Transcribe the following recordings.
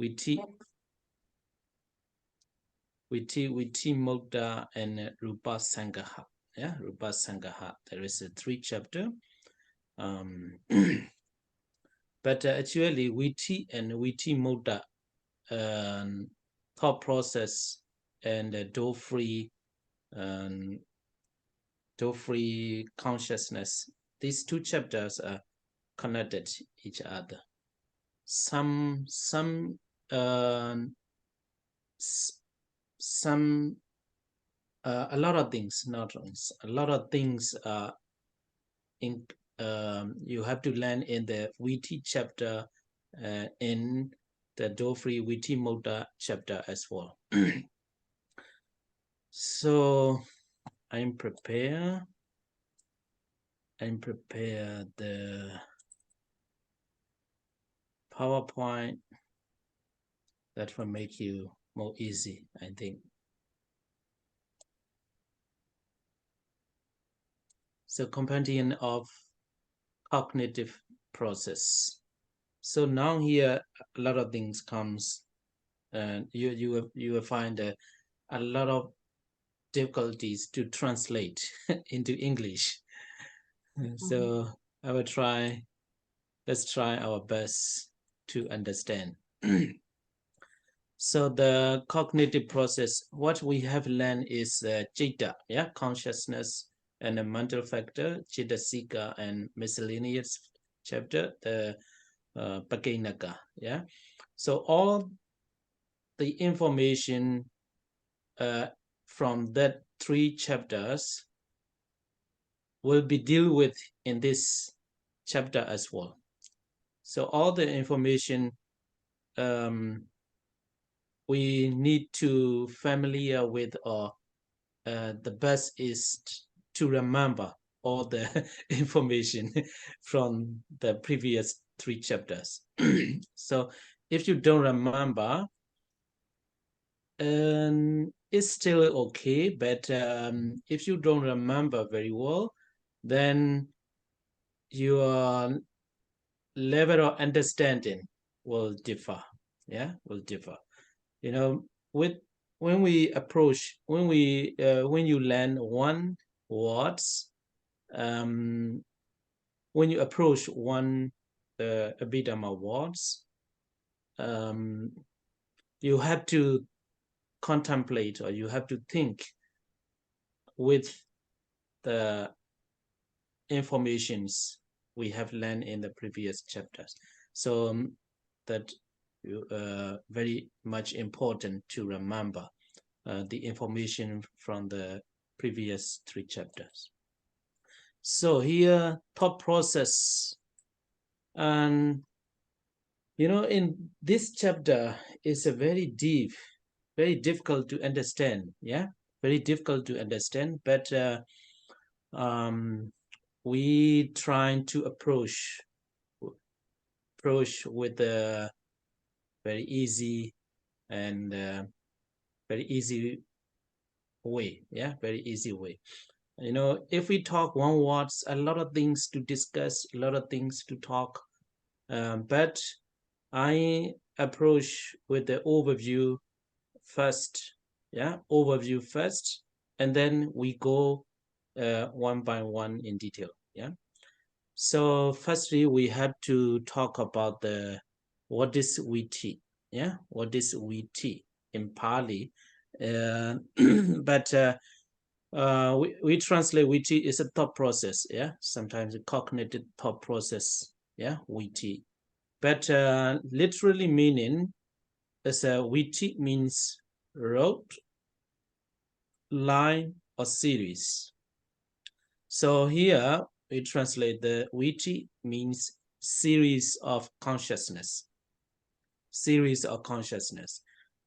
Viti Mukta and Rupa Sangaha. Yeah, Rupa Sangaha. There is a 3 chapter. But actually, Viti and Viti Mukta thought process and door-free consciousness. These 2 chapters are connected each other. A lot of things, not a lot of things in you have to learn in the Viti chapter, in the door-free Viti Mukta chapter as well. So I'm prepared the PowerPoint. That will make you more easy, I think. So compendium of cognitive process. So now here a lot of things comes, and you will find a lot of difficulties to translate into English. So I will try. Let's try our best to understand. So the cognitive process, what we have learned is citta, yeah, consciousness and a mental factor, Chittasika and miscellaneous chapter, the Pakinaka, yeah. So all the information from that 3 chapters will be dealt with in this chapter as well. So all the information we need to familiar with, or the best is to remember all the information from the previous 3 chapters. So if you don't remember, it's still okay, but if you don't remember very well, then your level of understanding will differ. Yeah, will differ. You know, when you learn one words, when you approach one Abhidhamma words, you have to contemplate, or you have to think with the informations we have learned in the previous chapters. So that very much important to remember the information from the previous 3 chapters. So here, thought process, and in this chapter is a very deep, very difficult to understand. Yeah, very difficult to understand, but we trying to approach with a very easy and very easy way. Yeah, very easy way. If we talk one words, a lot of things to discuss, a lot of things to talk, but I approach with the overview first. Yeah, overview first, and then we go one by one in detail. Yeah. So firstly, we have to talk about what is Viti. Yeah, what is Viti in Pali? But we translate Viti is a thought process. Yeah, sometimes a cognitive thought process. Yeah, Viti. But literally meaning is Viti means road, line, or series. So here we translate the Viti means series of consciousness. Series of consciousness.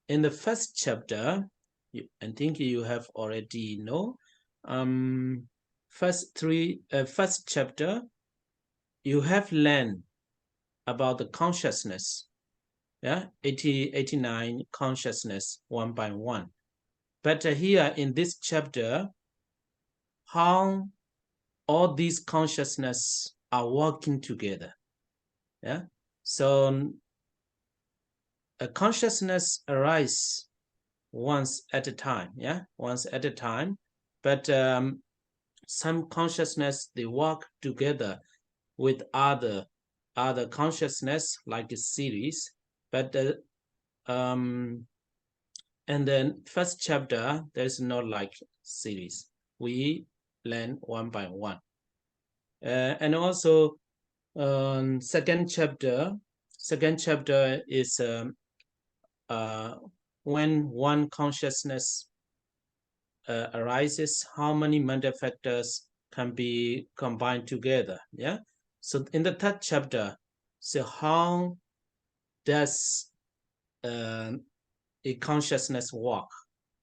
In the first chapter, I think you have already know. First chapter, you have learned about the consciousness. Yeah, 89 consciousness 1 by 1. But here in this chapter, how all these consciousness are working together. Yeah. So a consciousness arises once at a time, yeah, once at a time. But some consciousness, they work together with other consciousness, like the series. But and then first chapter, there's not like series. We learn one by one. And also second chapter is when one consciousness arises, how many mental factors can be combined together. Yeah. So in the third chapter, so how does a consciousness work?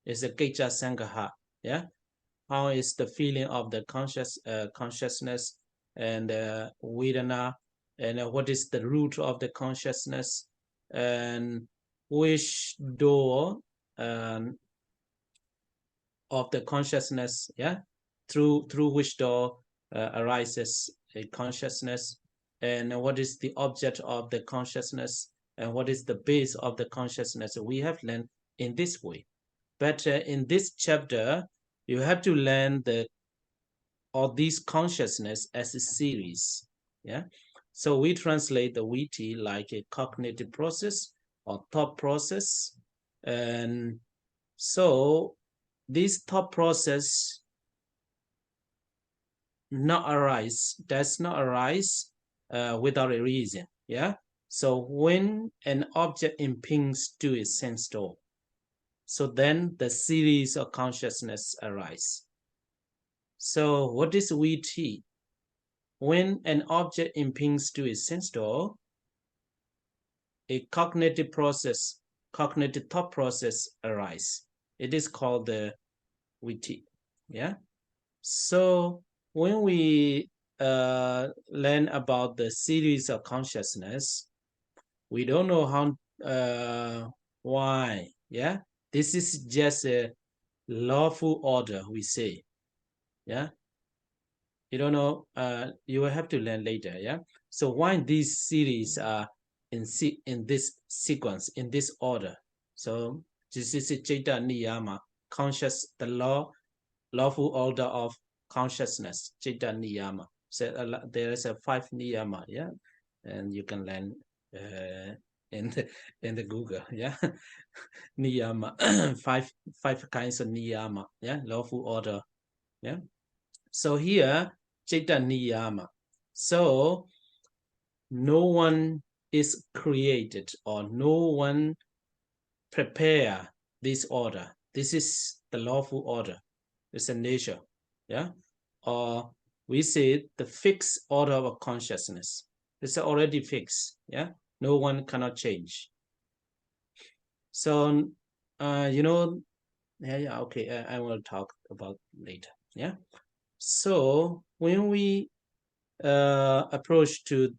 Is a Gecha Sangaha. Yeah. How is the feeling of the consciousness and Vedana, and what is the root of the consciousness, and which door of the consciousness, yeah, through which door arises a consciousness, and what is the object of the consciousness, and what is the base of the consciousness. We have learned in this way. But in this chapter, you have to learn all these consciousness as a series. Yeah. So we translate the VT like a cognitive process or thought process. And so this thought process does not arise without a reason. Yeah. So when an object impinges to a sense door, so then the series of consciousness arise. So what is VT? When an object impinges to a sense door, a cognitive thought process arises. It is called the VT. Yeah. So when we learn about the series of consciousness, we don't know how why. Yeah. This is just a lawful order, we say. Yeah. You don't know, you will have to learn later. Yeah. So why these series are in this sequence, in this order? So this is a Jeta Niyama, the lawful order of consciousness, Jeta Niyama. So there is a 5 Niyama, yeah, and you can learn in the Google, yeah. Niyama, five kinds of Niyama, yeah, lawful order, yeah. So here, Jeta Niyama. So no one is created, or no one prepare this order. This is the lawful order. It's a nature. Yeah. Or we say the fixed order of consciousness. It's already fixed. Yeah. No one cannot change. So yeah, okay. I will talk about later. Yeah. So when we approach to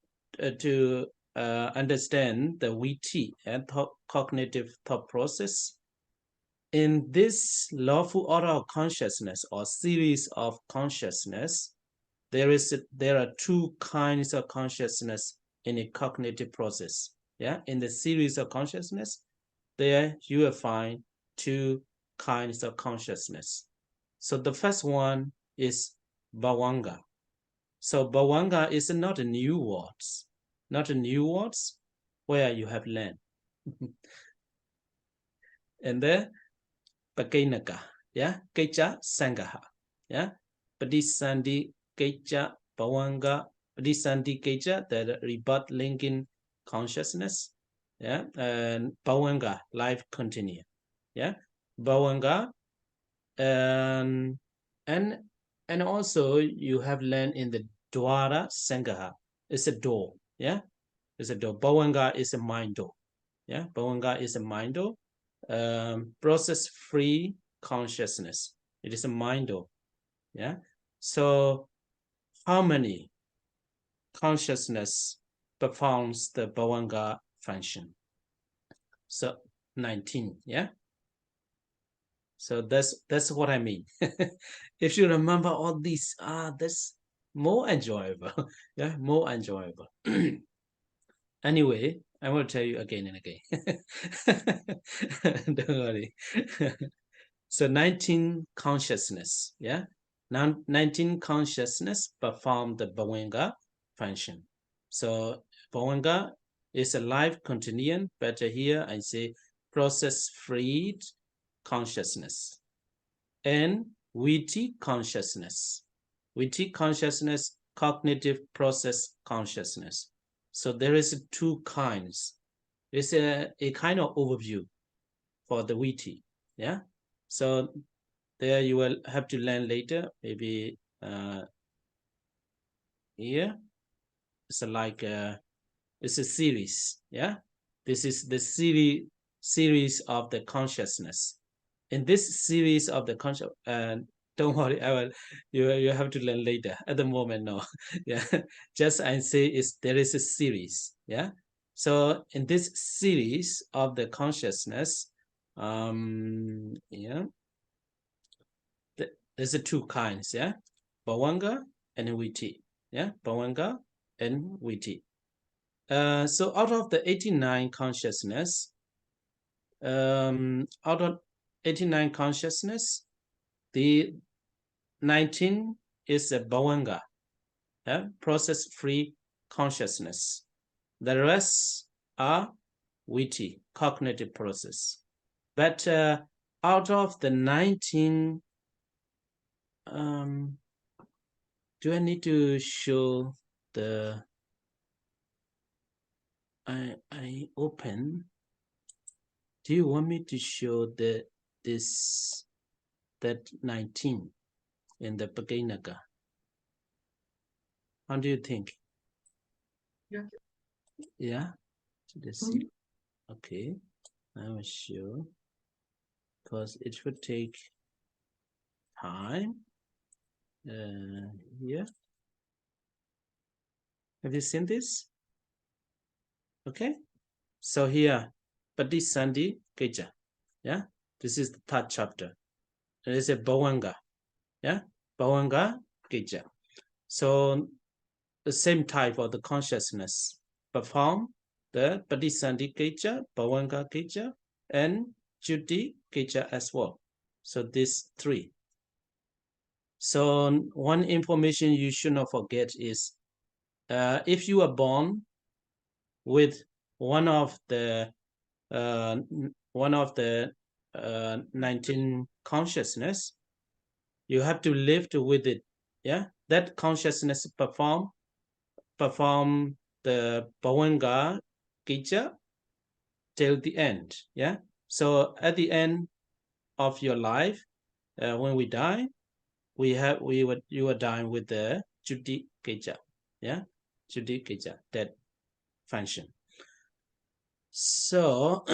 understand the VT and cognitive thought process, in this lawful order of consciousness or series of consciousness, there are two kinds of consciousness in a cognitive process. Yeah, in the series of consciousness, there you will find two kinds of consciousness. So the first one is bhavanga. So bhavanga is not a new words, where you have learned. And then Pakainaka, yeah, Kecha Sangaha, yeah, Padisandi Kecha Bhavanga, Padisandi Kecha, the rebirth linking consciousness, yeah, and Bhavanga, life continue, yeah, Bhavanga, and also you have learned in the Dwara Sangaha, it's a door, yeah, it's a door. Bhavanga is a mind door, yeah, Bhavanga is a mind door. Process-free consciousness. It is a mind door. Yeah. So how many consciousness performs the bhavanga function? So 19. Yeah. So that's what I mean. If you remember all these, that's more enjoyable. Yeah, more enjoyable. Anyway, I will tell you again and again. Don't worry. So 19 consciousness, yeah? Now 19 consciousness perform the Bhavanga function. So Bhavanga is a life continuum, but here I say process-freed consciousness and witty consciousness. Witty consciousness, cognitive process consciousness. So there is two kinds. It's a kind of overview for the witty, yeah? So there you will have to learn later, maybe here. It's like it's a series, yeah? This is the series of the consciousness. In this series of the conscious, don't worry, I will. You have to learn later. At the moment, no. Yeah, just I say is there is a series. Yeah. So in this series of the consciousness, yeah, there's a two kinds. Yeah, Bhavanga and Viti. Yeah, Bhavanga and Viti. So out of the 89 consciousness, out of 89 consciousness, the 19 is a Bhavanga, process-free consciousness. The rest are witty, cognitive process. But out of the 19, do I need to show the, I open, do you want me to show that 19 in the Bhagavad? How do you think? Yeah. Yeah? Let's see. Okay, I will show, because it would take time. Here. Have you seen this? Okay. So here, Patisandhi Keja. Yeah. This is the third chapter. It is a Bhavanga. Yeah. Bhavanga Keja. So the same type of the consciousness perform the Patisandhi Keja, Bhavanga Keja, and Juti Keja as well. So these three. So one information you should not forget is if you are born with one of the 19 consciousness, you have to live with it. Yeah, that consciousness perform the Bhavanga Gija till the end. Yeah, so at the end of your life, when we die, you are dying with the Juti Gija. Yeah, Juti Gija, that function. So,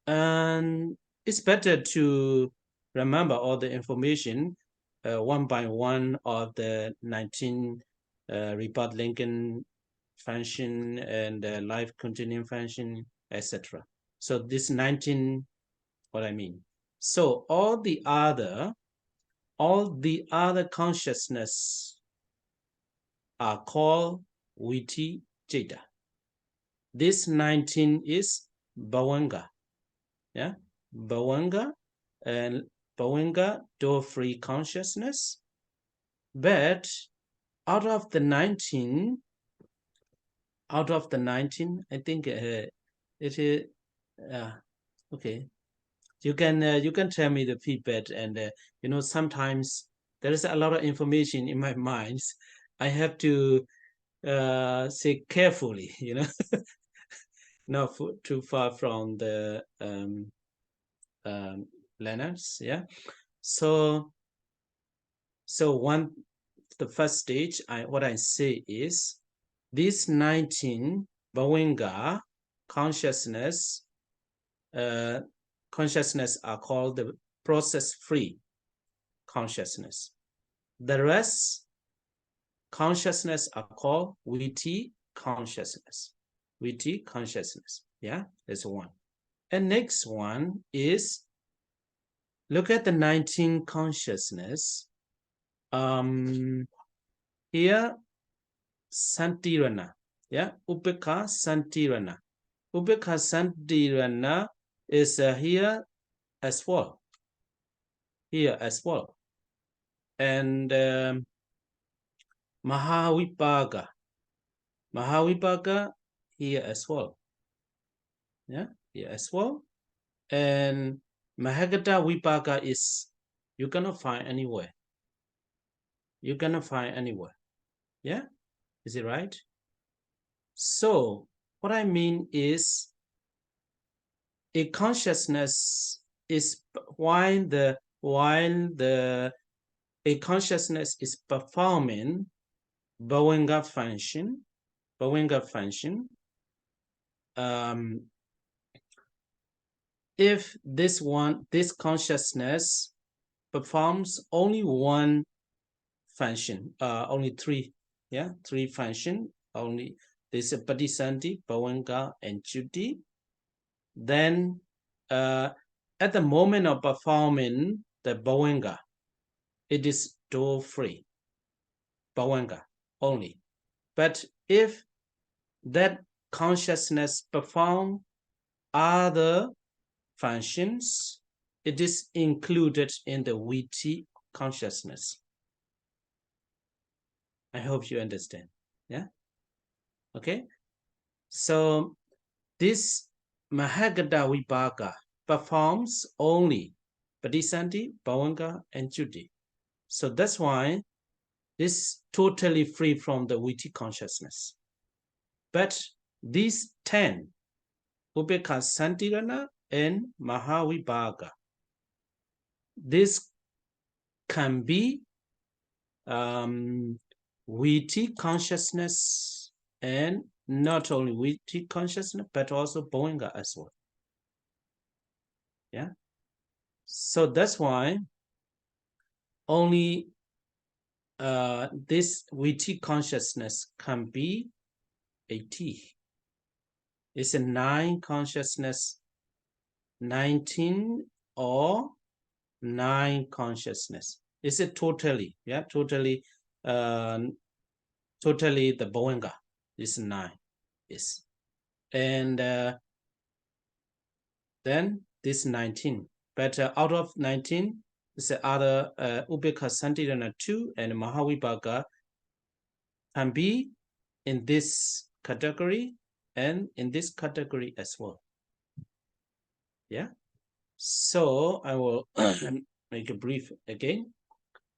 and it's better to remember all the information one by one of the 19 rebut Lincoln function and life continuum function, etc. So this 19, what I mean. So all the other consciousness are called Viti Jeta. This 19 is Bhavanga. Yeah, Bhavanga and Bhavanga door-free consciousness. But out of the 19, I think it is okay. You can tell me the feedback, and sometimes there is a lot of information in my mind. I have to say carefully, not too far from the learners. Yeah. So the first stage, what I say is these 19 Bhavanga consciousness are called the process-free consciousness. The rest consciousness are called witty consciousness. Witty consciousness. Yeah, that's one. And next one is look at the 19 consciousness. Here, Santirana. Yeah, Upeka Santirana. Upekha Santirana is here as well. Here as well. And Mahavipaga. Mahavipaga here as well. Yeah, here as well. And Mahagata Vipaga is you cannot find anywhere. You cannot find anywhere. Yeah, is it right? So what I mean is a consciousness is while a consciousness is performing Bhavanga function. If this consciousness performs only one function, only three function, only this Padisandhi, Bhavanga, and Chuti, then at the moment of performing the Bhavanga, it is door free, Bhavanga only. But if that consciousness perform other functions, it is included in the Viti consciousness. I hope you understand. Yeah. Okay. So this Mahagada Vibhaga performs only Padisandhi, Bhavanga, and Juti. So that's why it's totally free from the Viti consciousness. But these 10, Upekha Santirana and Mahavibhaga, this can be Viti consciousness, and not only Viti consciousness, but also Bhavanga as well. Yeah. So that's why only this Viti consciousness can be a T. It's a 9 consciousness, 19 or 9 consciousness. It's a totally, totally the Bhavanga is 9. Yes. And then this 19. But out of 19, the other Upekha Santirana 2 and Mahavibhaga can be in this category and in this category as well. Yeah. So I will make a brief again.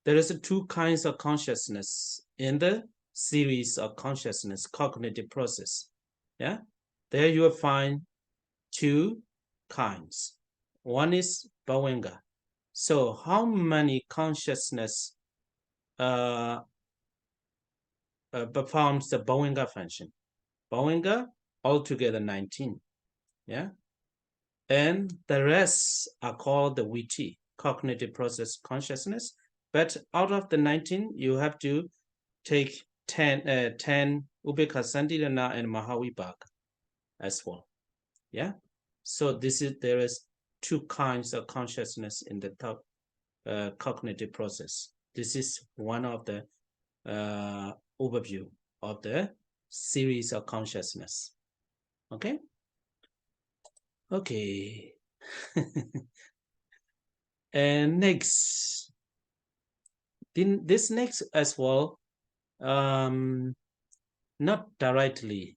There is 2 kinds of consciousness in the series of consciousness cognitive process. Yeah. There you will find 2 kinds. One is Bhavanga. So how many consciousness performs the Bhavanga function? Bhavanga altogether 19. Yeah. And the rest are called the Viti, cognitive process consciousness. But out of the 19, you have to take 10 Upekha Santirana and Mahavibhaga as well. Yeah. So there is 2 kinds of consciousness in the cognitive process. This is one of the overview of the series of consciousness. Okay. Okay. And next, this next as well, not directly,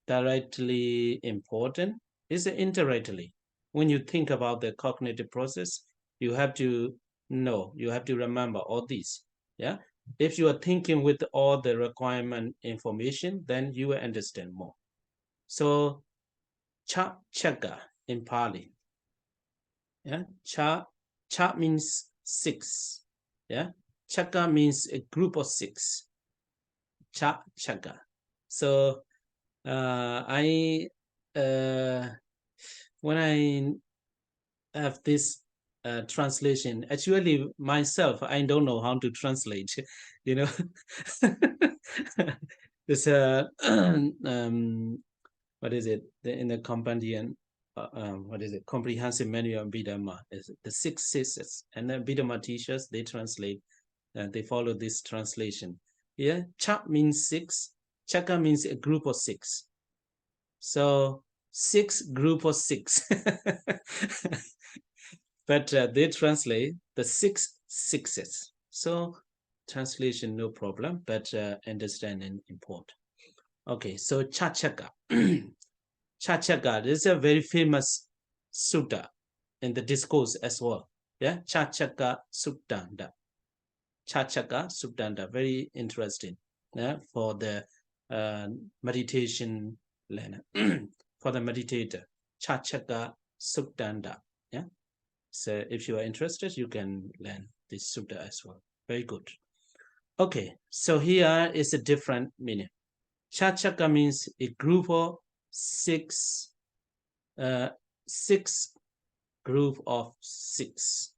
directly important, is indirectly. When you think about the cognitive process, you have to know, you have to remember all these. Yeah. If you are thinking with all the requirement information, then you will understand more. So, chaga in Pali. Yeah. Cha means 6. Yeah. Chaka means a group of 6. Chaga. So I when I have this translation, actually myself, I don't know how to translate. You know, this what is it in the companion? What is it? Comprehensive Manual of Abhidhamma. Is the 6 sisters, and then Abhidhamma teachers they translate. They follow this translation. Yeah, cha means 6. Chaka means a group of 6. So 6 group of 6. But they translate the 6 sixes. So translation no problem, but understanding important. Okay, so Chachaka. Chachaka is a very famous sutta in the discourse as well. Yeah, Chachaka Suttanda. Chachaka Suttanda, very interesting. Yeah, for the meditation learner, for the meditator. Chachaka Suttanda. Yeah. So if you are interested, you can learn this sutta as well. Very good. Okay, so here is a different meaning. Chachaka means a group of 6, 6 group of 6.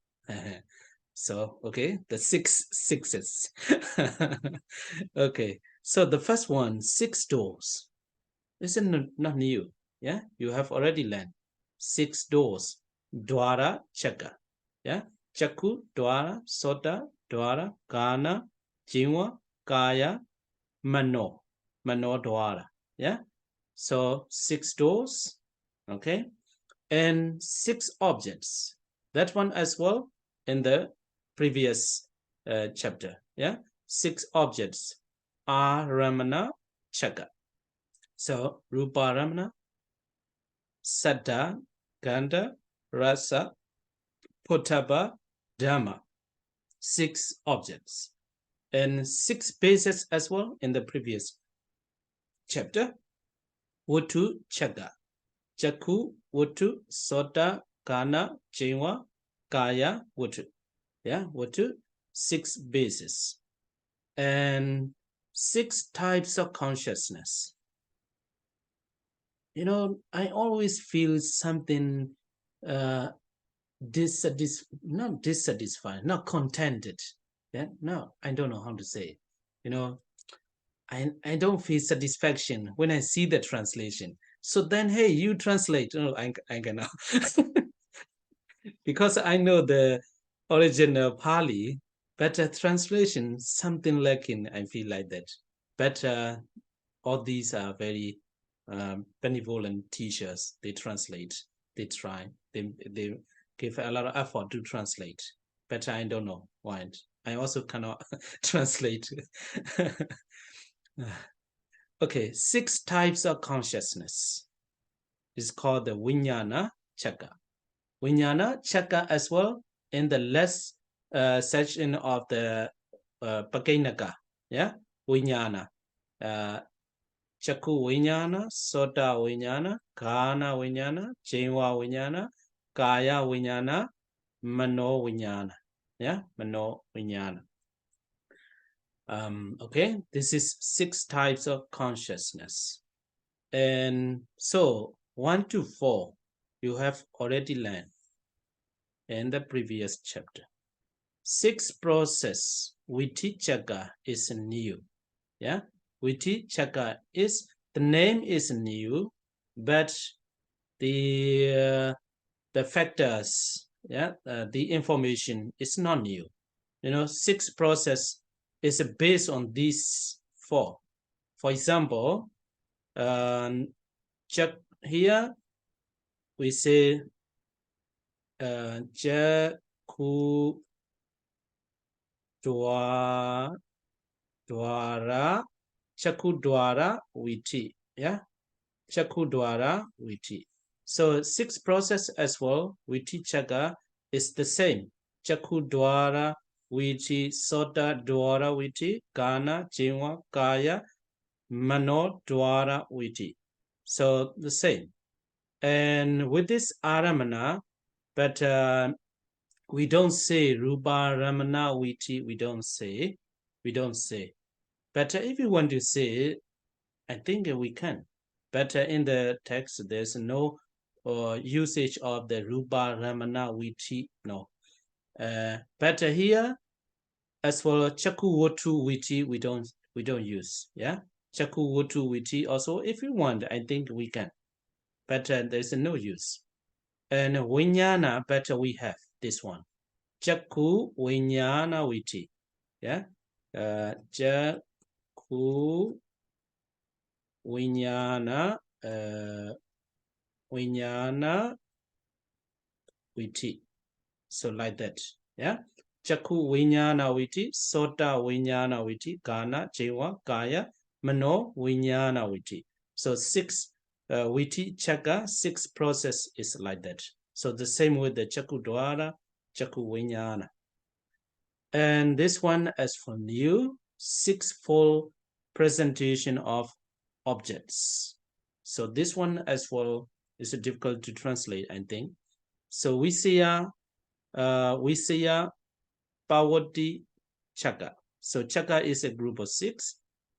So, okay, the 6 sixes. Okay, so the first one, 6 doors. This is not new. Yeah, you have already learned 6 doors. Dwara chaka. Yeah, chaku, dwara, sota, dwara, kana, jiva, kaya, mano. Mano dwara. Yeah, so 6 doors. Okay, and 6 objects. That one as well in the previous chapter. Yeah, 6 objects. Aramana chaka. So Rupa Ramana, Saddha, Gandha, Rasa, Potaba, Dhamma. 6 objects. And 6 bases as well in the previous chapter. Vutu Chaga. Chaku, Vutu, Sota, Kana, Jiva, Kaya, Vutu. Yeah, Vutu, 6 bases. And 6 types of consciousness. You know, I always feel something not dissatisfied, not contented. Yeah, no, I don't know how to say it. You know, I don't feel satisfaction when I see the translation. So then, hey, you translate. No, I cannot. Because I know the original Pali, but translation, something lacking, I feel like that. But all these are very benevolent teachers. They translate, they try, they give a lot of effort to translate. But I don't know why. I also cannot translate. Okay, 6 types of consciousness is called the Vijnana Chakra. Vijnana Chakra as well in the last section of the Pakinaka. Yeah, Vijnana. Chaku Vijnana, Sota Vijnana, Kana Vijnana, Jiva Vijnana, Kaya Vijnana, Mano Vijnana. Yeah, Mano Vijnana. Okay, this is 6 types of consciousness. And so 1 to 4, you have already learned in the previous chapter. 6 process, Viti Chakra is new. Yeah, Viti Chakra is, the name is new, but the factors, yeah, the information is not new. You know, 6 process is based on these 4. For example, here we say Jaku Dwara, Chaku Dwara Viti. Yeah, Chaku Dwara Viti. So 6 process as well, Viti Chakra is the same. Chaku Dwara Viti, Sota Dwara Viti, Kana, Jiva, Kaya, Mano Dwara Viti. So the same. And with this Aramana, but we don't say Rupa Ramana Viti, we don't say. But if you want to say, I think we can. But in the text, there's no usage of the Rupa Ramana Viti, no. But here, as for Chaku Wotu Viti, we don't use. Yeah, Chaku Wotu Viti also, if you want, I think we can. But there's no use. And Vijnana, but we have this one. Chaku Vijnana Viti. Yeah. Chaku Vijnana Vijnana Viti. So like that. Yeah. Chakku Vijnana Viti, Sota Vijnana Viti, Gana, Jiva, Kaya, Mano Vijnana Viti. So 6 Viti Chakka, 6 process is like that. So the same with the Chakku Dwara, Chakku Vijnana. And this one as for new, 6-fold presentation of objects. So this one as well is difficult to translate, I think. So we see Pavati Chakra. So Chakra is a group of 6.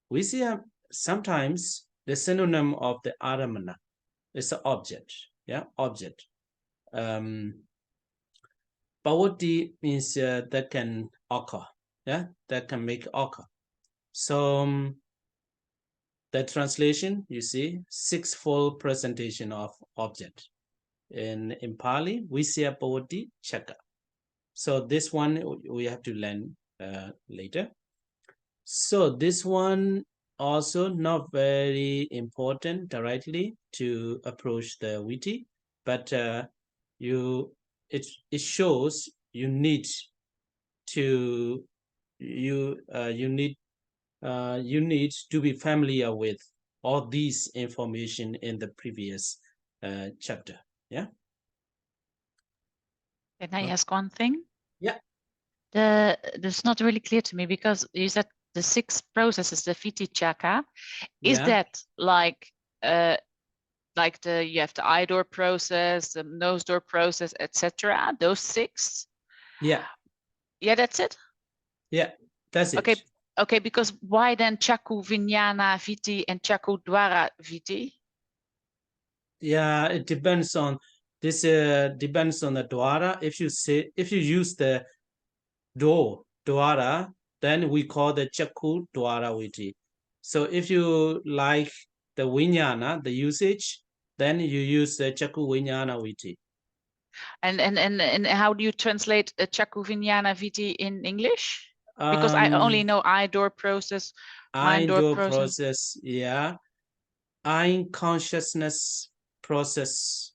We see sometimes the synonym of the Aramana is an object. Yeah, object. Pavati means that can occur. Yeah, that can make occur. So the translation, you see, 6-fold presentation of object. In Pali, we see a Pavati Chakra. So this one we have to learn later. So this one also not very important directly to approach the witty, but it shows you need to you need to be familiar with all these information in the previous chapter. Yeah. Can I ask one thing? Yeah. That's not really clear to me because you said the 6 processes, the Viti Chakra. Is Yeah. that like you have the eye door process, the nose door process, etc. Those 6? Yeah. Yeah, that's it. Yeah, that's Okay. it. Okay, because why then Chakku Vijnana Viti and Chakku Dwara Viti? Yeah, it depends on this. Depends on the dwara. If you use the dwara, then we call the chakku dwara viti. So if you like the vijnana, the usage, then you use the chakku vijnana viti. And how do you translate Chakku Vijnana Viti in English? Because I only know eye door process, mind door process. Yeah. Eye consciousness process.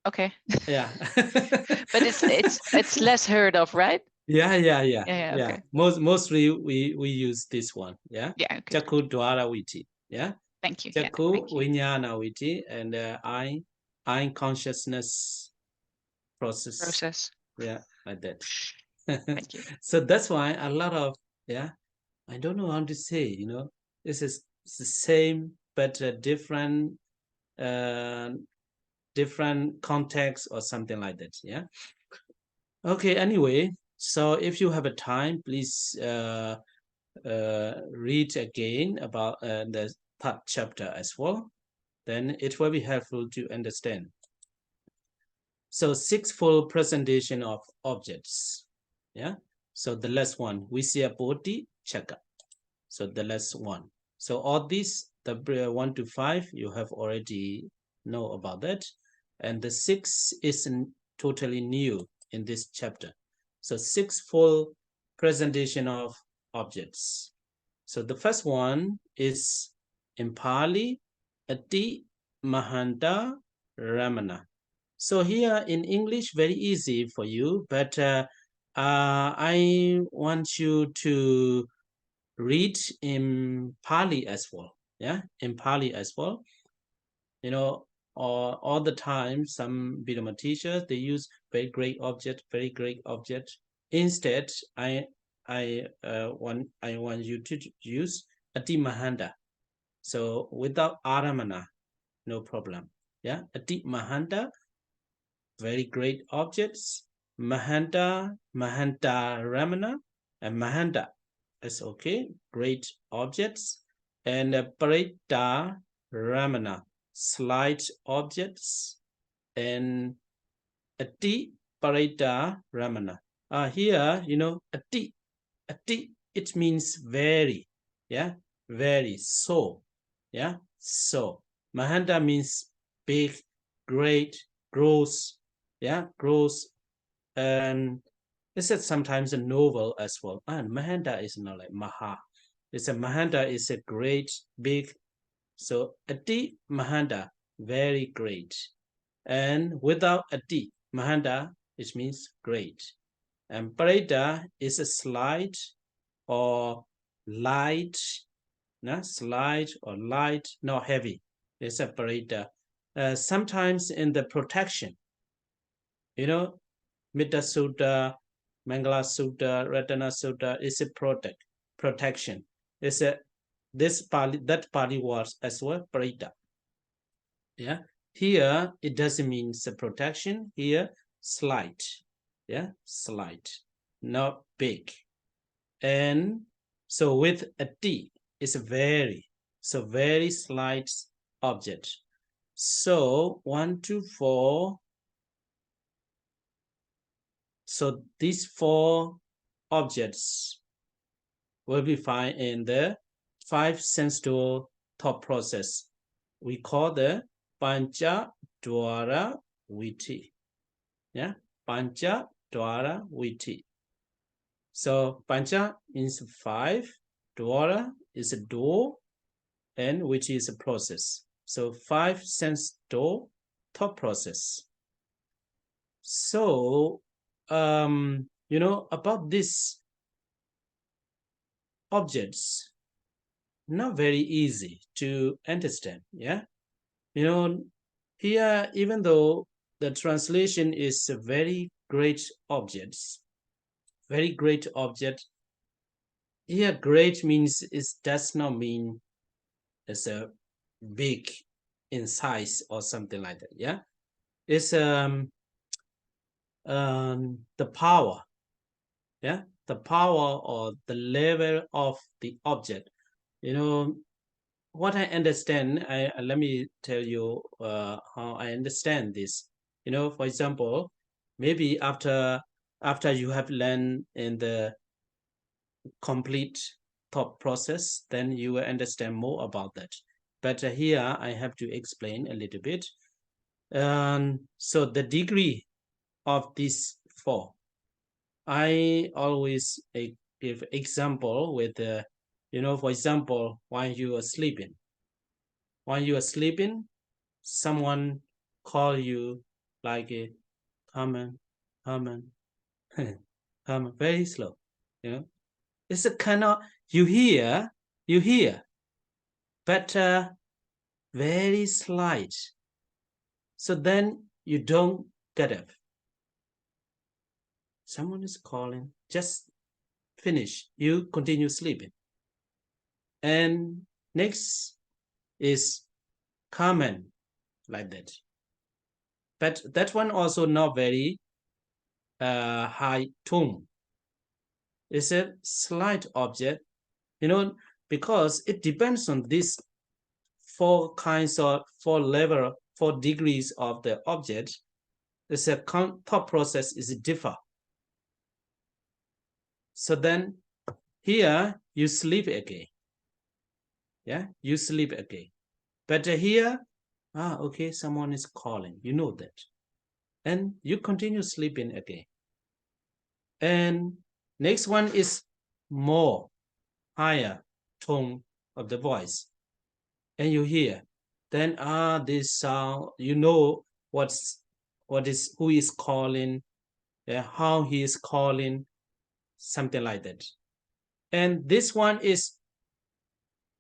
Okay. Yeah. But it's less heard of, right? Yeah. Okay. Mostly we use this one. Yeah. Yeah. Okay. Chakku dwara viti. Yeah. Thank you. Chakku Thank you. vijnana viti and eye consciousness process. Yeah, like that. Thank you. So that's why a lot of I don't know how to say. This is the same but different context or something like that. Yeah. Okay. Anyway, so if you have a time, please read again about the third chapter as well. Then it will be helpful to understand. So 6-fold presentation of objects. Yeah. So the last one, we see a bodhi chakra. So the last one. So all these, the 1 to 5, you have already know about that. And the 6 is totally new in this chapter. So 6-fold presentation of objects. So the first one is in Pali, Ati Mahanta Ramana. So here in English, very easy for you, but I want you to read in Pali as well. Yeah, in Pali as well. All the time, some Abhidhamma teachers, they use very great object, very great object. Instead, I want you to use Ati Mahanda. So without Aramana, no problem. Yeah, Ati Mahanda, very great objects. Mahanta Ramana, and Mahanta is okay, great objects. And Parita Ramana, slight objects. And Ati Parita Ramana. Here, Ati, it means very, yeah, very, so, yeah, so. Mahanta means big, great, gross, yeah, gross. And this is sometimes a novel as well. And Mahanta is not like Maha. Mahanta is a great, big, So Ati Mahanda, very great. And without Ati Mahanda, it means great. And Parita is a slight or light, no? Slight or light, not heavy. It's a Parita. Sometimes in the protection, you know, Mitta Sutta, Mangala Sutta, Ratana Sutta is a protection. It's a this Pali, that Pali words as well, Parita. Yeah. Here it doesn't mean the protection. Here, slight. Yeah, slight, not big. And so with a T, it's a very, so very slight object. So 1, 2, 4. So these 4 objects will be found in the 5 sense door thought process. We call the Pancha Dwara Viti. Yeah, Pancha Dwara Viti. So Pancha means 5, Dwara is a door, and which is a process. So 5 sense door thought process. So about these objects, not very easy to understand. Yeah, here, even though the translation is a very great objects, very great object. Here, great means it does not mean it's a big in size or something like that. Yeah, it's the power. Yeah, the power or the level of the object. What I understand, let me tell you how I understand this. For example, maybe after you have learned in the complete thought process, then you will understand more about that. But here I have to explain a little bit. So the degree of these 4, I always give example with for example, while you are sleeping. While you are sleeping, someone call you like come on, come on, come on, very slow. It's a kind of you hear, but very slight. So then you don't get up. Someone is calling, just finish. You continue sleeping. And next is common, like that. But that one also not very high tone. It's a slight object, because it depends on these 4 kinds of 4 degrees of the object. It's a thought process is differ. So then here you sleep again. Yeah, you sleep again. But here, okay, someone is calling. You know that. And you continue sleeping again. And next one is more higher tone of the voice. And you hear. Then this sound, who is calling, how he is calling, something like that. And this one is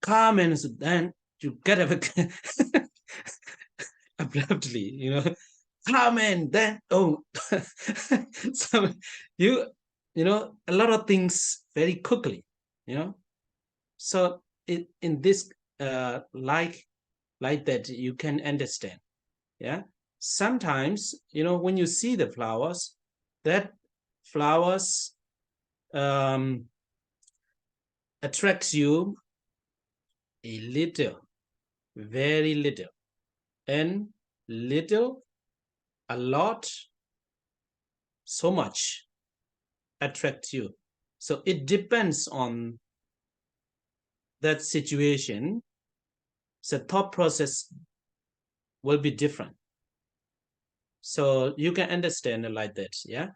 common, so then you get up abruptly, common, then so a lot of things very quickly, so in this like that you can understand. Yeah, sometimes when you see the flowers, that flowers attracts you a little, very little, and little, a lot, so much attracts you. So it depends on that situation. So thought process will be different. So you can understand it like that. Yeah.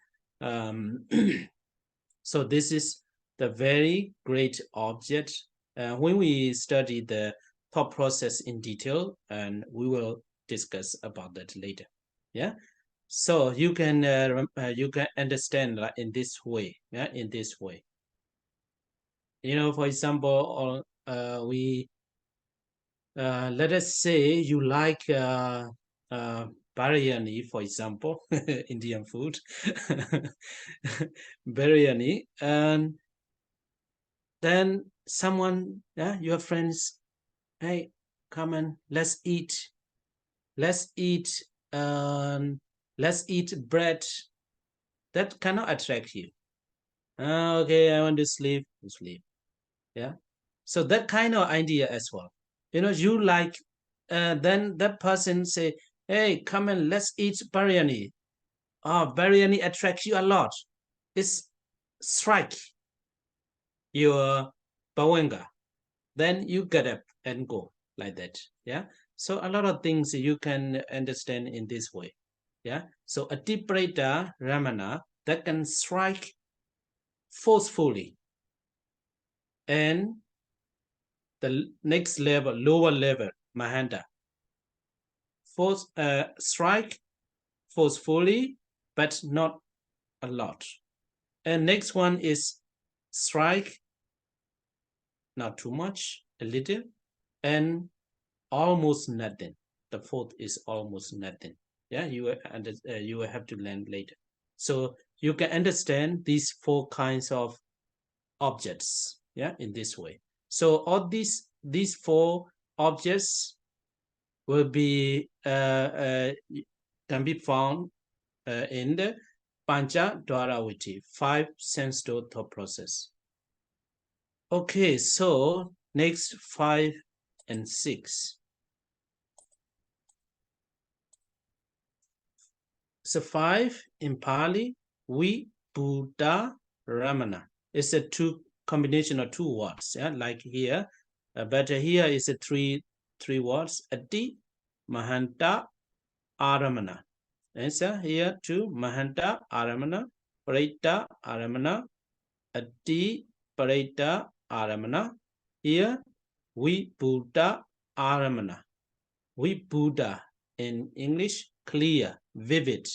So this is the very great object. When we study the thought process in detail, and we will discuss about that later. Yeah. So you can understand in this way. Yeah, in this way. You know, for example, let us say you like biryani, for example, Indian food, biryani, and then someone, yeah, your friends, hey, come on, let's eat let's eat bread. That cannot attract you. Okay, I want to sleep. Yeah. So that kind of idea as well. You know, you like, then that person say, hey, come on, let's eat biryani. Oh, biryani attracts you a lot. It's strike your bawanga. Then you get up and go like that. Yeah. So a lot of things you can understand in this way. Yeah. So a Tipreta Ramana that can strike forcefully. And the next level, lower level, Mahanta. Strike forcefully, but not a lot. And next one is strike, not too much, a little, and almost nothing. The fourth is almost nothing. Yeah, you will have to learn later. So you can understand these four kinds of objects. Yeah, in this way. So all these four objects will be can be found in the Pancha Dwaraviti, 5 sense door thought process. Okay, so next 5 and 6. So 5 in Pali, we Buddha Ramana. It's a combination of two words, yeah, like here. But here is a three words. Ati, Mahanta, Aramana. Answer here too. Mahanta, Aramana, Parita, Aramana, Ati, Parita, Aramana. Here, we Buddha Aramana. We Buddha in English, clear, vivid,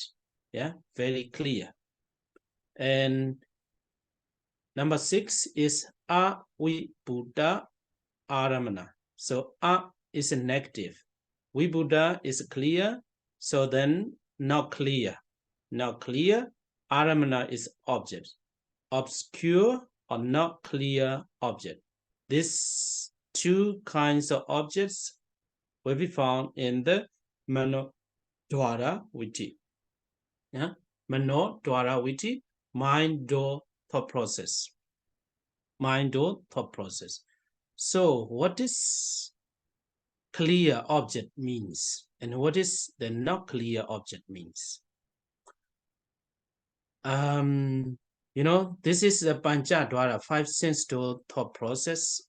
yeah, very clear. And number 6 is A we Buddha Aramana. So A is a negative. We Buddha is clear, so then not clear. Not clear, Aramana is object. Obscure or not clear object. These two kinds of objects will be found in the Mano Dwara Viti. Yeah? Mano Dwara Viti, mind door thought process. Mind door thought process. So what is clear object means and what is the not clear object means? You know, this is a Pancha Dwara, 5 sense door thought process.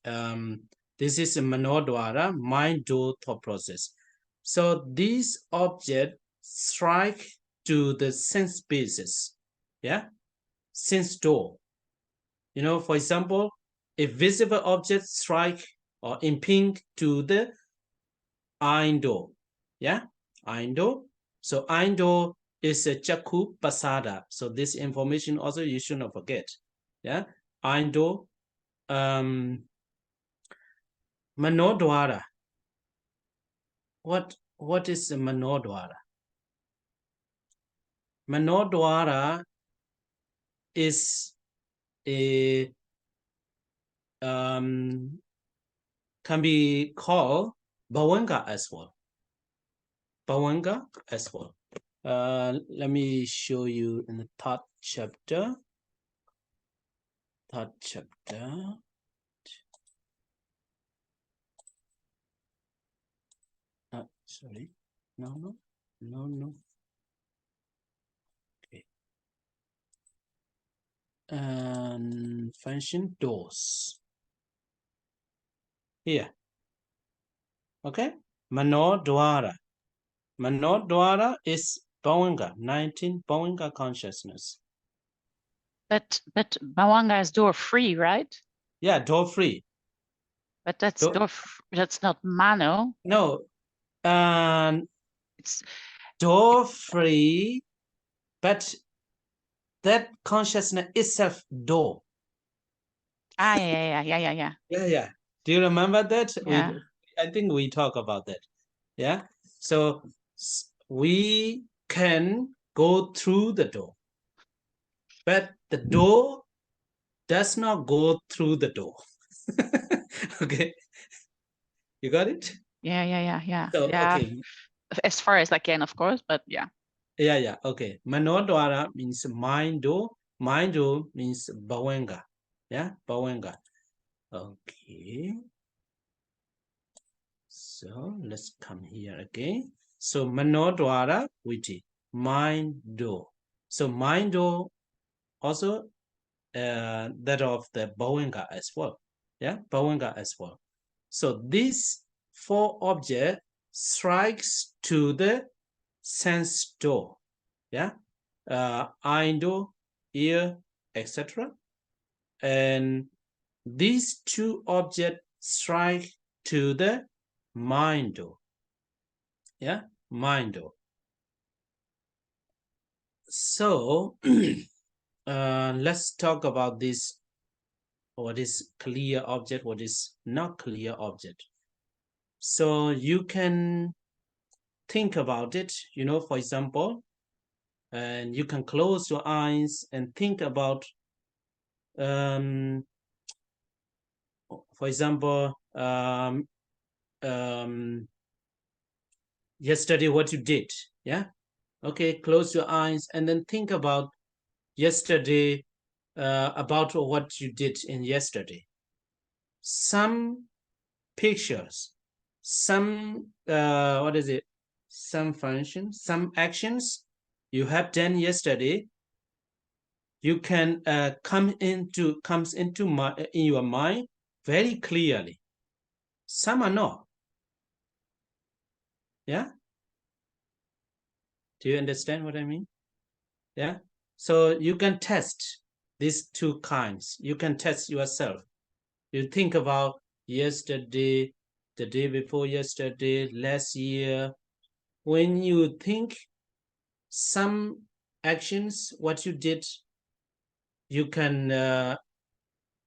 This is a Mano Dwara, mind door thought process. So these objects strike to the sense basis, yeah, sense door. You know, for example, if visible objects strike or impinge to the eye door, yeah, eye door. So eye door is a Chakku Pasada. So this information also you should not forget, yeah, eye door. Manodwara. What is a Manodwara? Manodwara is a can be called Bhavanga as well. Bhavanga as well. Let me show you in the third chapter. Sorry. No. Okay. And function doors. Here. Okay. Manodwara. Manodwara is Bhavanga, 19 Bhavanga consciousness. But Bhavanga is door free, right? Yeah, door free. But that's not mano. No. It's door free, but that consciousness itself door. Yeah. Do you remember that? Yeah. I think we talk about that. Yeah. So we can go through the door, but the door does not go through the door. Okay. You got it? Yeah. So, okay. As far as I can, of course, but yeah. Yeah. Okay. Manodwara means mind door. Mind door means bawenga. Yeah, bawenga. Okay. So let's come here again. So manodwara viti, mind door. So mind door also that of the bawenga as well. Yeah, bawenga as well. So these four objects strikes to the sense door. Yeah, eye door, ear, etc. And these two objects strike to the mind door. Yeah, mind door. So let's talk about this. What is clear object? What is not clear object? So you can think about it, for example, and you can close your eyes and think about, for example, yesterday what you did. Yeah. Okay. Close your eyes and then think about yesterday, about what you did in yesterday. Some pictures, some some functions, some actions you have done yesterday, you can comes into in your mind very clearly. Some are not. Yeah. Do you understand what I mean? Yeah. So you can test these two kinds. You can test yourself. You think about yesterday, the day before yesterday, last year. When you think some actions, what you did, you can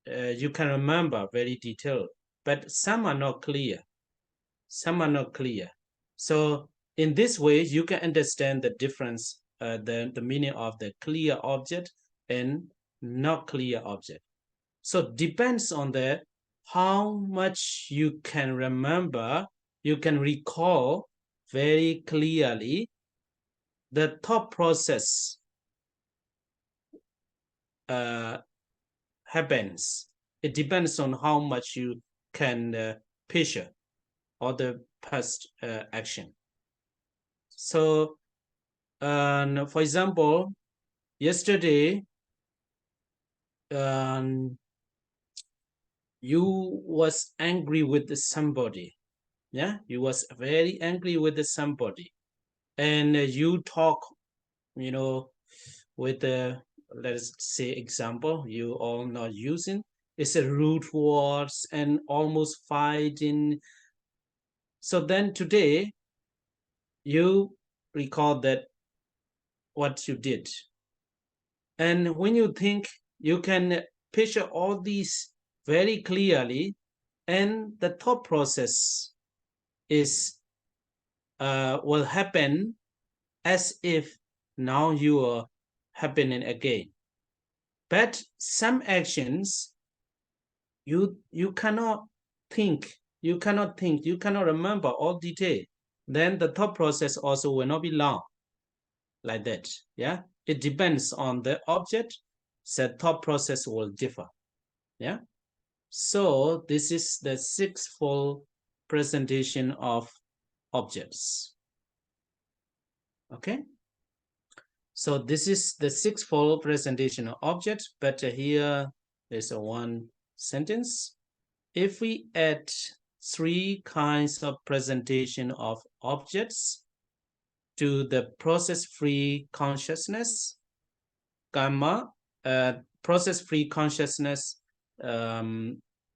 remember very detailed, but some are not clear. Some are not clear. So in this way, you can understand the difference, the meaning of the clear object and not clear object. So depends on the how much you can remember, you can recall very clearly the thought process happens. It depends on how much you can picture or the past action. So, for example, yesterday, you was angry with somebody. Yeah, you was very angry with somebody, and you talk, with the, let's say, example you all not using. It's a rude words and almost fighting. So then today you recall that what you did, and when you think, you can picture all these very clearly, and the thought process is will happen as if now you are happening again. But some actions you cannot think, you cannot remember all detail. Then the thought process also will not be long like that. Yeah, it depends on the object. So thought process will differ. Yeah. So this is the sixfold presentation of objects. Okay. So this is the sixfold presentation of objects, but here there's a one sentence. If we add three kinds of presentation of objects to the process-free consciousness, process-free consciousness,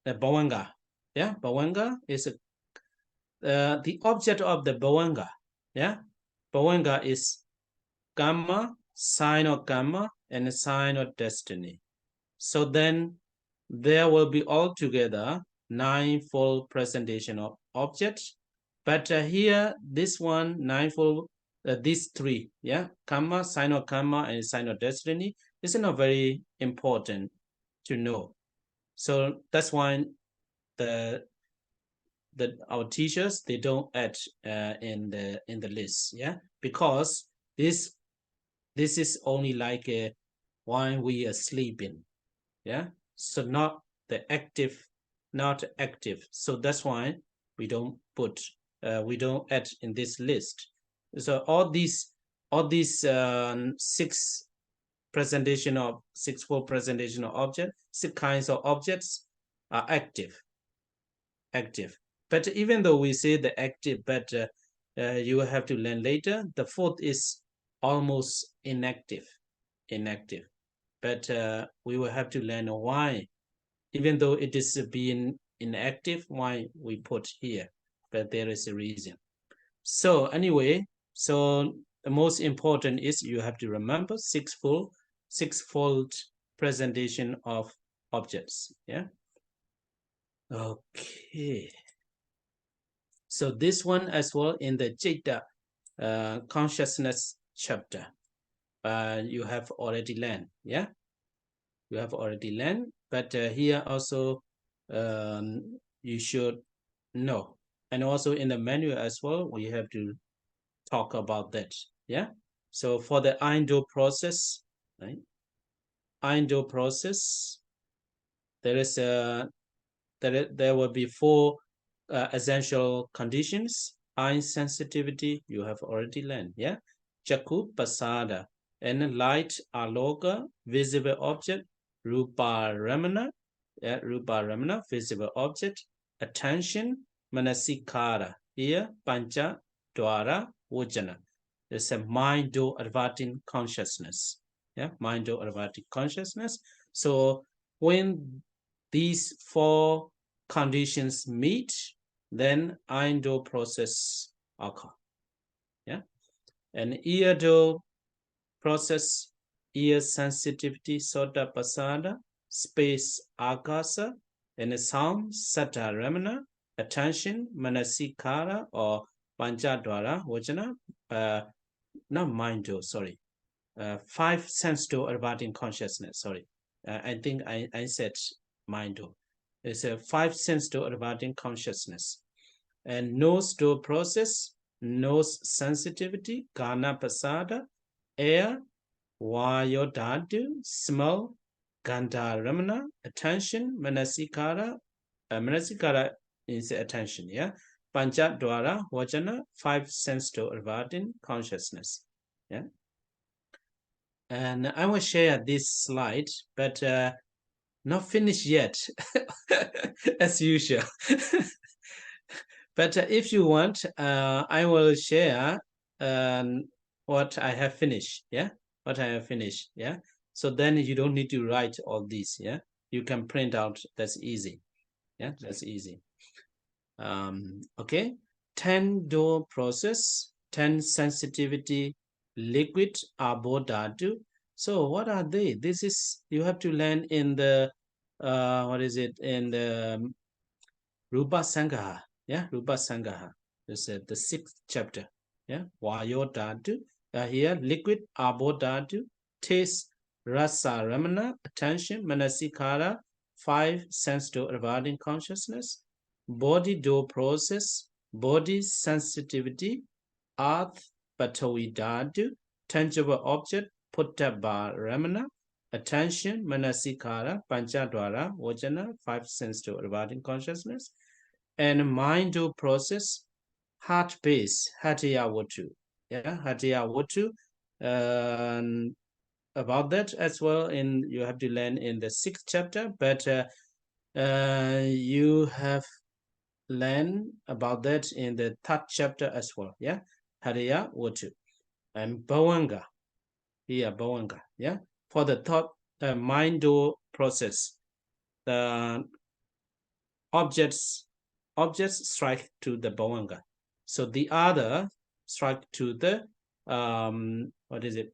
bhavanga, Yeah, bhavanga is the object of the bhavanga. Yeah, bhavanga is karma, sign of karma, and a sign of destiny. So then there will be altogether ninefold presentation of objects. But here, this one, ninefold, these three, yeah, karma, sign of karma, and sign of destiny, is not very important to know. So that's why the our teachers, they don't add in the list, yeah, because this is only like while we are sleeping, yeah, so not the active, not active. So that's why we don't put we don't add in this list. So all these sixfold presentation of object, six kinds of objects are active. But even though we say the active, but you have to learn later, the fourth is almost inactive. But we will have to learn why, even though it is being inactive, why we put here. But there is a reason. So anyway, so the most important is you have to remember sixfold presentation of objects. Yeah. Okay. So this one as well in the Citta consciousness chapter, you have already learned. Yeah, you have already learned. But here also you should know. And also in the manual as well, we have to talk about that. Yeah. So for the Indo process, right? Indo process, there is a there will be four essential conditions. Eye sensitivity, you have already learned. Yeah. Chakku pasada, and light aloka, visible object. Rupa ramana, yeah, rupa ramana, visible object. Attention, manasikara, here pancha dwara vajana. It's a mind do adverting consciousness. Yeah, mind do adverting consciousness. So when these four conditions meet, then Indo process occur. Yeah, and ear do process, ear sensitivity, sota pasada, space akasa, and sound sata ramana, attention manasikara or panchadwara vajana, not mind do, sorry, five sense to adverting consciousness, sorry. I think I said mind do. It's a five sense to adverting consciousness. And nose to process, nose sensitivity, kana pasada, air, vayodhatu, smell, gandha ramana, attention, manasikara. Manasikara is attention, yeah. Pancha dwara, vajana, five sense to adverting consciousness. Yeah. And I will share this slide, but not finished yet, as usual. But if you want, I will share what I have finished. Yeah, what I have finished. Yeah. So then you don't need to write all these. Yeah, you can print out. That's easy. Yeah, that's easy. Okay. 10 door process, 10 sensitivity, liquid abodhatu. So what are they? This is, you have to learn in the what is it, in the Rupa Sangaha. Yeah, Rupa Sangaha. This is the 6th chapter. Yeah, Vayodhatu. Here, liquid abodhatu, taste, rasa ramana, attention, manasikara, 5 sense to abiding consciousness, body do process, body sensitivity, earth, patawidhatu, tangible object, puttaba ramana, attention, manasikara, panchadwara, vajana, 5 sense to abiding consciousness, and mind do process, heart base, hatya watu. Yeah, hatya watu. About that as well, in you have to learn in the 6th chapter, but you have learned about that in the 3rd chapter as well. Yeah, hatya watu. And bhavanga, here bhavanga. Yeah, for the thought mind do process, the objects strike to the bhavanga. So the other strike to the what is it?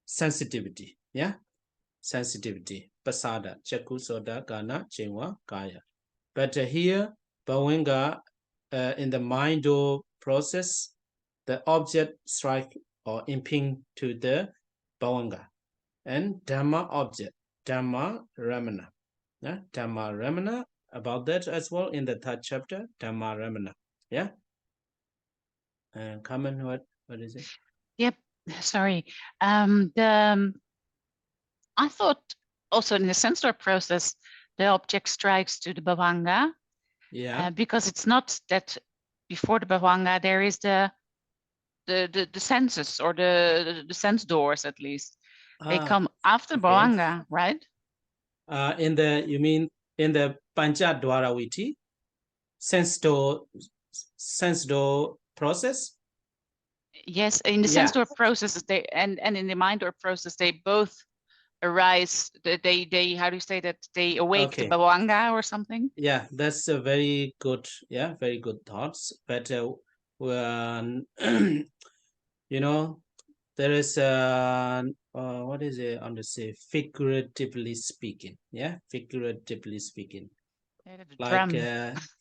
Sensitivity. Yeah, sensitivity. Pasada, chaku, soda, gana, chingwa, kaya. But here, bhavanga in the mind-o process, the object strike or imping to the bhavanga, and dhamma object, dhamma ramana. Yeah, dhamma ramana, about that as well in the third chapter, dhamma ramana. Yeah. Comment, what is it? Yep. Sorry. I thought also in the sense door process, the object strikes to the bhavanga. Yeah. Because it's not that before the bhavanga there is the senses or the sense doors, at least. They come after bhavanga, right? In the, you mean in the pancha dwara viti, sense door process? Yes, in the sense door processes, they and in the mind door process, they both arise. They how do you say that? They awake the bhavanga or something. Yeah, that's a very good. Yeah, very good thoughts. But when you know, there is what is it? I say figuratively speaking. Yeah, figuratively speaking. Like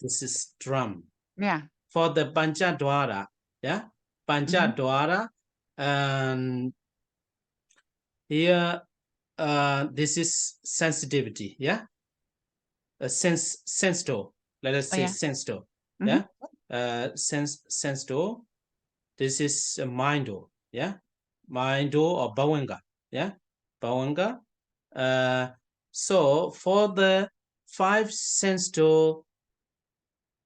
this is drum. Yeah. For the pancha dwara. Yeah, pancha dwara, and here this is sensitivity. Yeah, a sense door. Let us say sense door. Yeah, sense door. This is a mind door. Yeah, mind door or bhavanga. Yeah, bhavanga. So for the 5 sense door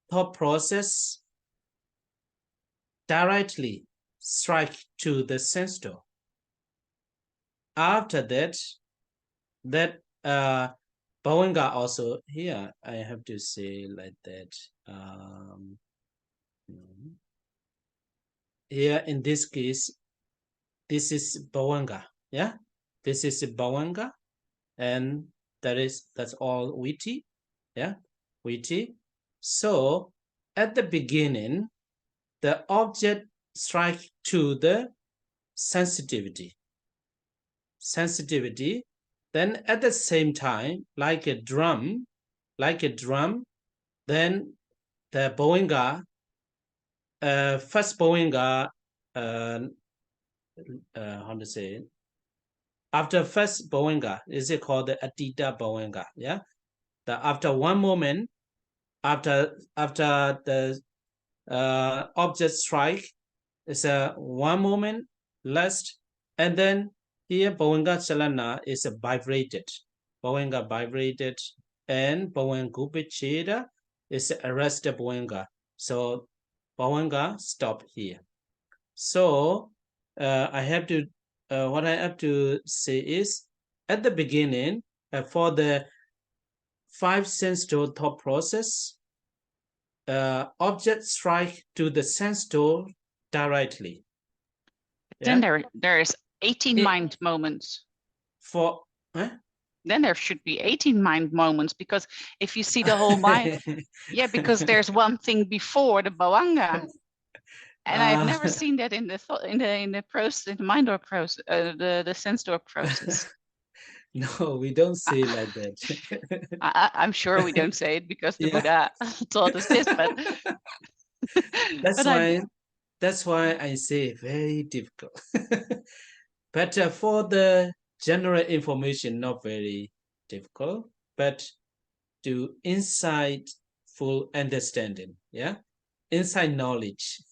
thought process, directly strike to the sense door. After that bhavanga also, here I have to say like that. Here in this case, this is bhavanga. Yeah, this is bhavanga, and that's all viti. Yeah, viti. So at the beginning, the object strike to the sensitivity. Then at the same time, like a drum, then the bhavanga, first bhavanga, how to say it? After first bhavanga, is it called the Atita bhavanga? Yeah. After one moment, after the object strike, it's a one moment last, and then here bhavanga chalana is vibrated. Bhavanga vibrated, and bhavangupicheda is arrested bhavanga. So bhavanga stop here. So I have to what I have to say is, at the beginning, for the 5 sense door thought process, object strike to the sense door directly. Then there is 18 mind moments. For then there should be 18 mind moments, because if you see the whole mind, yeah, because there's one thing before the bhavanga. And I've never seen that in the process, in the mind door process, the sense door process. No, we don't say like that. I'm sure we don't say it because the Buddha taught us this, but that's why I say very difficult. But for the general information, not very difficult, but to insightful understanding. Yeah, inside knowledge.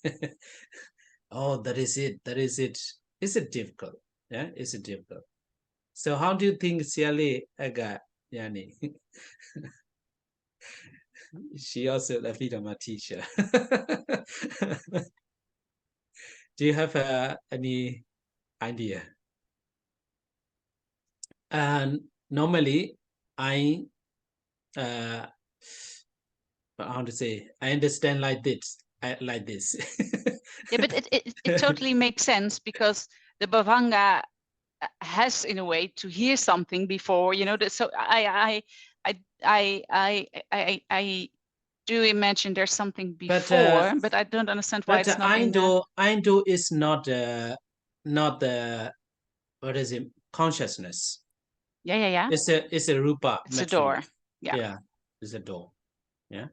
Oh, that is it. Is it difficult? Yeah, is it difficult? So how do you think Siale Aga Yani? She also a Abhidhamma teacher. Do you have any idea? And normally I how to say, I understand like this. Yeah, but it totally makes sense, because the bhavanga has, in a way, to hear something before, so I do imagine there's something before, but I don't understand why it's not in the... Indo is not the what is it, consciousness. Yeah. It's a rupa. It's a door. Yeah. It's a door. Yeah.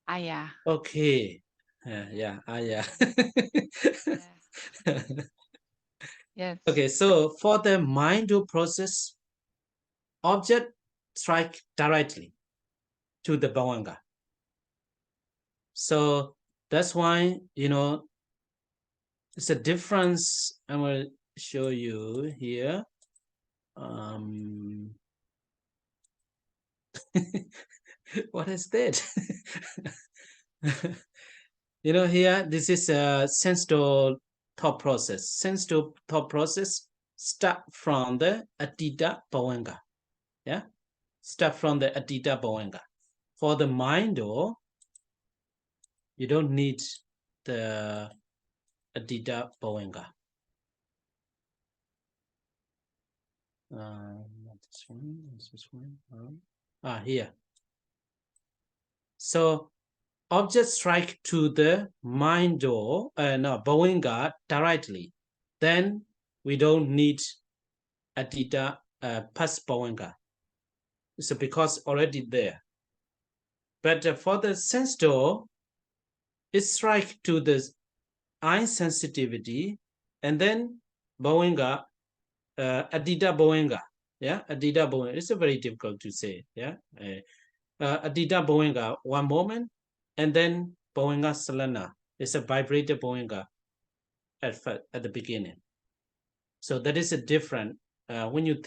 Yeah. Okay. Yeah. Yeah. Yes. Okay. So for the mind to process, object strike directly to the bhavanga. So that's why, it's a difference. I'm going to show you here. What is that? Here, this is a sense to thought process. Sense to thought process start from the Atita Bhavanga. Yeah? Start from the Atita Bhavanga. For the mind, though, you don't need the Atita Bhavanga. Not this one. This one. Here. So object strike to the mind door, Bhavanga directly. Then we don't need Atita past Bhavanga. So because already there. But for the sense door, it strike to the eye sensitivity, and then Bhavanga, Adita Bhavanga. Yeah, Adita Bhavanga. It's a very difficult to say. Yeah, Adita Bhavanga, one moment, and then Bhavanga Salana. It's a vibrator Bhavanga at the beginning. So that is a different when you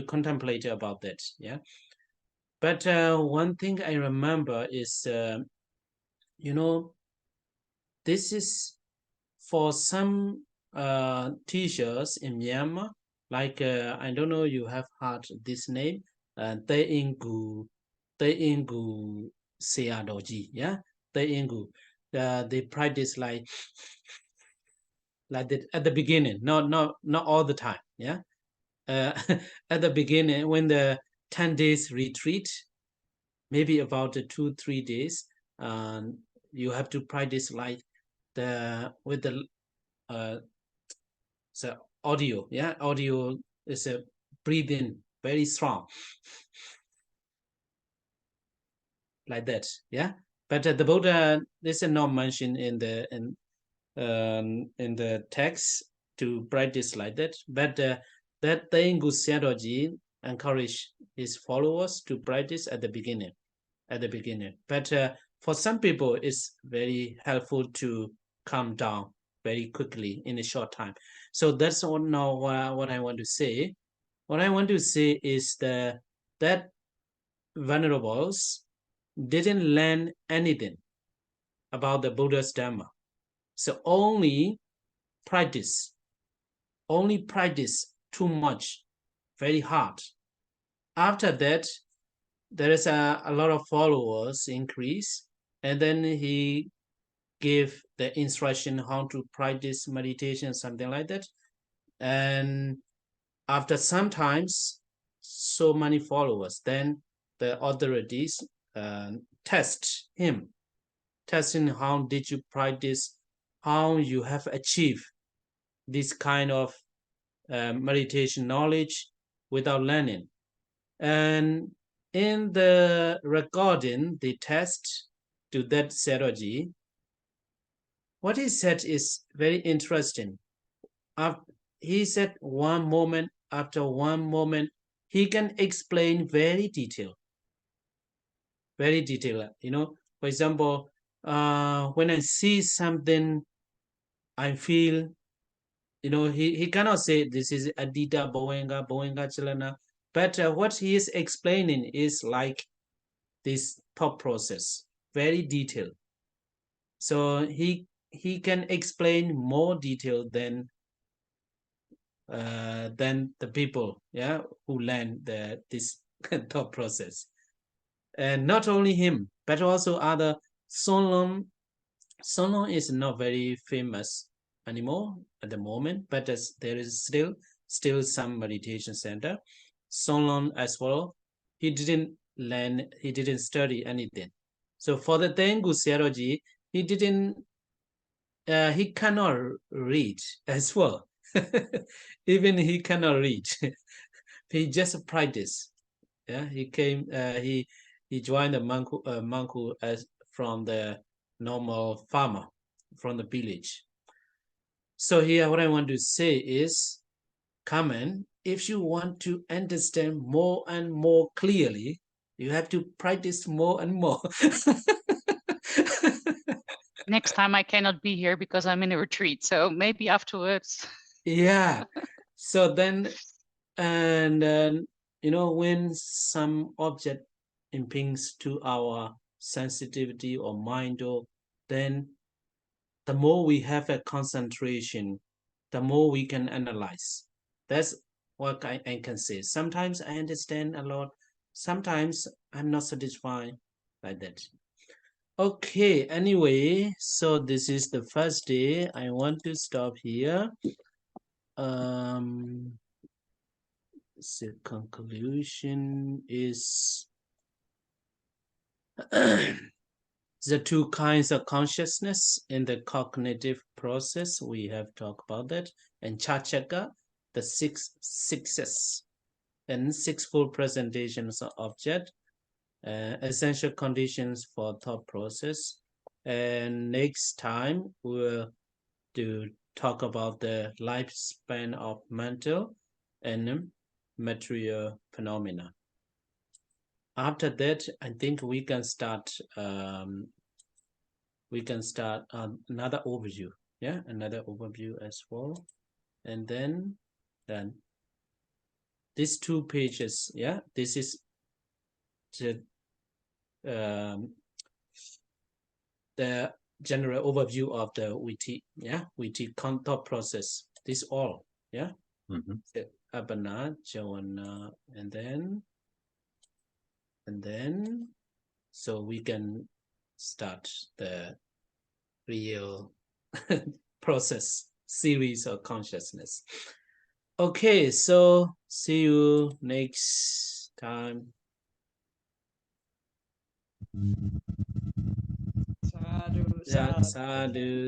contemplate about that. Yeah. But one thing I remember is, this is for some teachers in Myanmar, like I don't know, you have heard this name, Te Ingu Seadoji, yeah, Te Ingu. They practice like that at the beginning, not all the time, yeah. At the beginning, when the 10 days retreat, maybe about 2-3 days, you have to practice like with the audio. Yeah, audio is a breathing very strong, like that. Yeah, but the Buddha, this is not mentioned in the text to practice like that. But that thing Gusiadoji encourage his followers to practice at the beginning. But for some people, it's very helpful to calm down very quickly in a short time. So that's what now what I want to say. What I want to say is that venerables didn't learn anything about the Buddha's Dhamma. So only practice too much, very hard. After that, there is a lot of followers increase, and then he gave the instruction how to practice meditation, something like that. And after sometimes so many followers, then the authorities testing how did you practice, how you have achieved this kind of meditation knowledge without learning. And in the recording, the test to that Seroji, what he said is very interesting. He said one moment after one moment, he can explain very detailed. For example, when I see something, I feel, he cannot say this is Adita Bowenga Chalana, but what he is explaining is like this thought process, very detailed. So he can explain more detail than the people, yeah, who learn this thought process. And not only him, but also other. Solon is not very famous anymore at the moment, but there is still some meditation center. Solon as well, he didn't learn, he didn't study anything. So for the Tengu Seroji, he didn't, he cannot read as well. Even he cannot read. He just practice. Yeah, he came. He joined the manku as from the normal farmer from the village. So here, what I want to say is, Carmen, if you want to understand more and more clearly, you have to practice more and more. Next time I cannot be here because I'm in a retreat. So maybe afterwards. Yeah. So then, and you know, when some object impinges to our sensitivity or mind, or then the more we have a concentration, the more we can analyze. That's what I can say. Sometimes I understand a lot. Sometimes I'm not satisfied like that. Okay, anyway, so this is the first day. I want to stop here. Um, the conclusion is the two kinds of consciousness in the cognitive process. We have talked about that. And Chachaka, the six sixes and sixfold presentations of object, essential conditions for thought process. And next time we'll to talk about the lifespan of mental and material phenomena. After that, I think we can start another overview. Yeah, another overview as well. And then these 2 pages, yeah, this is the general overview of the witty, yeah, witty thought process. This all, yeah. Abhidhamma, Javana, and then so we can start the real process series of consciousness. Okay, so see you next time. Sadhu, Yeah, sadhu. sadhu.